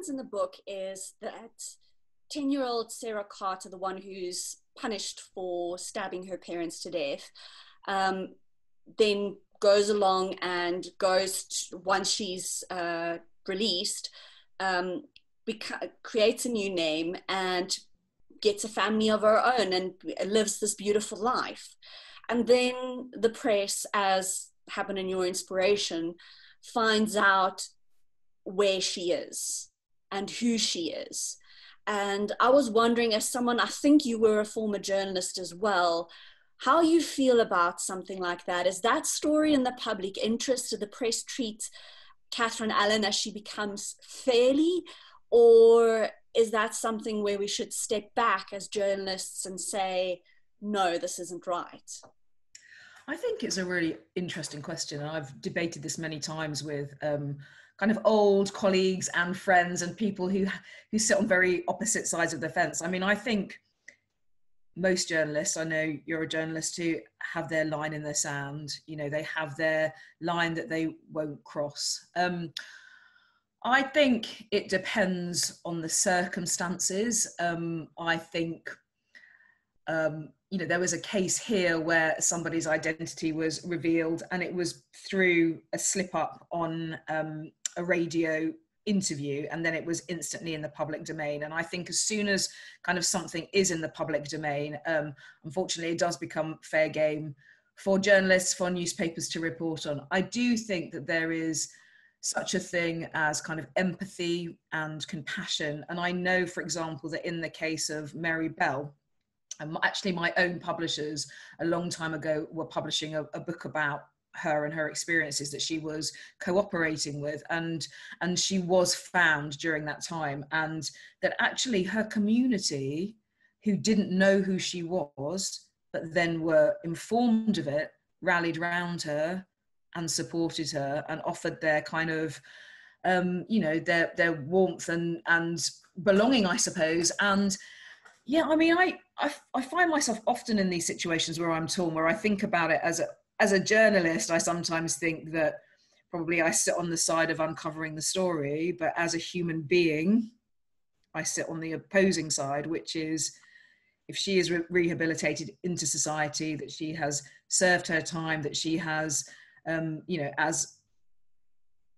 happens in the book is that 10-year-old Sara Carter, the one who's punished for stabbing her parents to death, then goes along and once she's released, creates a new name and gets a family of her own and lives this beautiful life. And then the press, as happened in your inspiration, finds out where she is and who she is. And I was wondering, as someone, I think you were a former journalist as well, how you feel about something like that. Is that story in the public interest? Did the press treat Catherine Allen as she becomes fairly? Or is that something where we should step back as journalists and say, no, this isn't right? I think it's a really interesting question. And I've debated this many times with kind of old colleagues and friends and people who sit on very opposite sides of the fence. I mean, I think most journalists, I know you're a journalist too, have their line in the sand. You know, they have their line that they won't cross. I think it depends on the circumstances. I think, you know, there was a case here where somebody's identity was revealed and it was through a slip up on a radio interview, and then it was instantly in the public domain. And I think as soon as kind of something is in the public domain, unfortunately it does become fair game for journalists, for newspapers to report on. I do think that there is such a thing as kind of empathy and compassion. And I know, for example, that in the case of Mary Bell, actually my own publishers a long time ago were publishing a book about her and her experiences that she was cooperating with, and she was found during that time, and that actually her community, who didn't know who she was but then were informed of it, rallied round her and supported her and offered their kind of you know, their warmth and belonging, I suppose. And yeah, I mean, I find myself often in these situations where I'm torn, where I think about it as a journalist. I sometimes think that probably I sit on the side of uncovering the story, but as a human being, I sit on the opposing side, which is if she is rehabilitated into society, that she has served her time, that she has, you know, as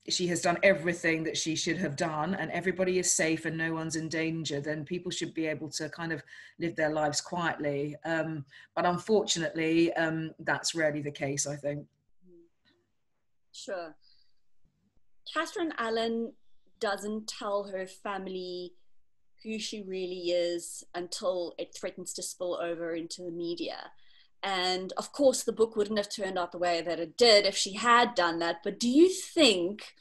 she has done everything that she should have done, and everybody is safe and no one's in danger, then people should be able to kind of live their lives quietly. But unfortunately, that's rarely the case, I think. Sure. Catherine Allen doesn't tell her family who she really is until it threatens to spill over into the media. And of course, the book wouldn't have turned out the way that it did if she had done that. But do you think,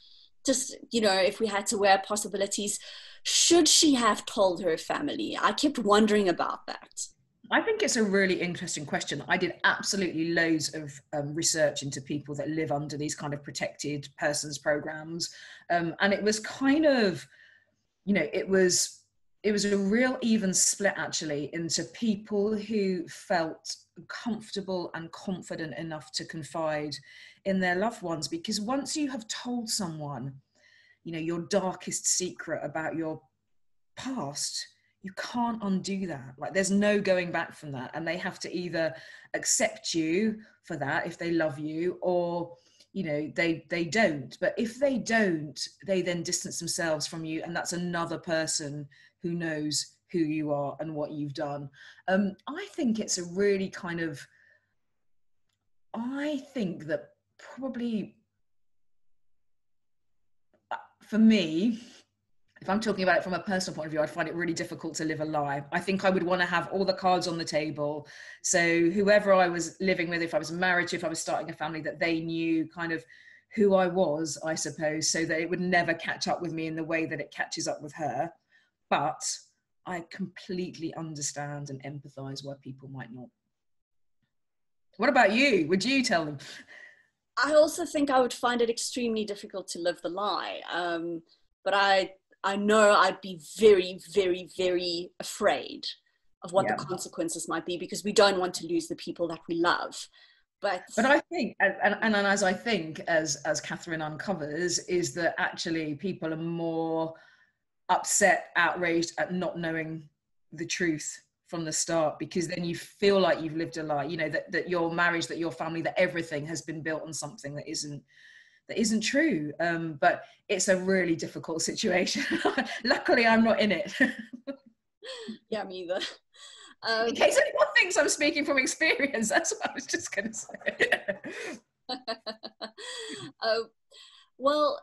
just, you know, if we had to weigh possibilities, should she have told her family? I kept wondering about that. I think it's a really interesting question. I did absolutely loads of research into people that live under these kind of protected persons programs. And it was kind of, you know, it was a real even split actually into people who felt comfortable and confident enough to confide in their loved ones. Because once you have told someone, you know, your darkest secret about your past, you can't undo that. Like, there's no going back from that. And they have to either accept you for that if they love you, or, you know, they don't. But if they don't, they then distance themselves from you. And that's another person who knows who you are and what you've done. I think it's a really kind of, I think that probably for me, if I'm talking about it from a personal point of view, I'd find it really difficult to live a lie. I think I would want to have all the cards on the table. So whoever I was living with, if I was married to, if I was starting a family, that they knew kind of who I was, I suppose, so that it would never catch up with me in the way that it catches up with her. But I completely understand and empathize where people might not. What about you? Would you tell them? I also think I would find it extremely difficult to live the lie. But I know I'd be very, very, very afraid of what the consequences might be, because we don't want to lose the people that we love. But I think, and as I think, as Catherine uncovers, is that actually people are more upset, outraged at not knowing the truth from the start, because then you feel like you've lived a lie, you know, that your marriage, that your family, that everything has been built on something that isn't true. But it's a really difficult situation. Luckily, I'm not in it. Yeah, me either. In case anyone thinks I'm speaking from experience, that's what I was just going to say. Well,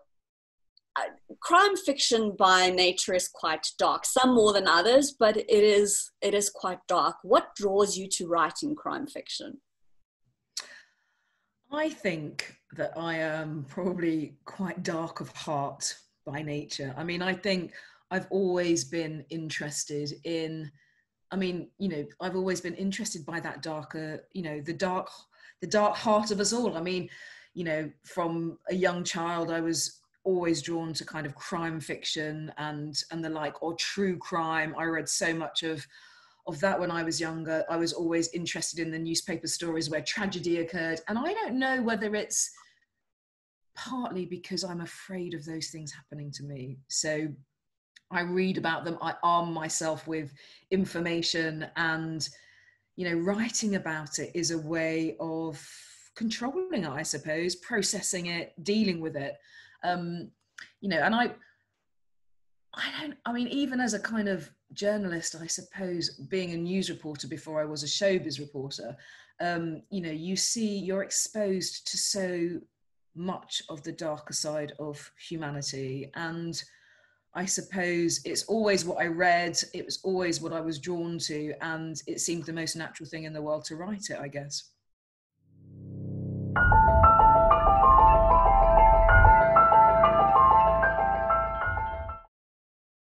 crime fiction by nature is quite dark, some more than others, but it is quite dark. What draws you to writing crime fiction? I think that I am probably quite dark of heart by nature. I mean, I think I've always been interested in, I mean, you know, I've always been interested by that darker, you know, the dark heart of us all. I mean, you know, from a young child, I was always drawn to kind of crime fiction and the like, or true crime. I read so much of that when I was younger. I was always interested in the newspaper stories where tragedy occurred. And I don't know whether it's partly because I'm afraid of those things happening to me. So I read about them, I arm myself with information, and, you know, writing about it is a way of controlling it, I suppose, processing it, dealing with it. You know, and I mean, even as a kind of journalist, I suppose, being a news reporter before I was a showbiz reporter, you know, you're exposed to so much of the darker side of humanity. And I suppose it's always what I read, it was always what I was drawn to, and it seemed the most natural thing in the world to write it, I guess.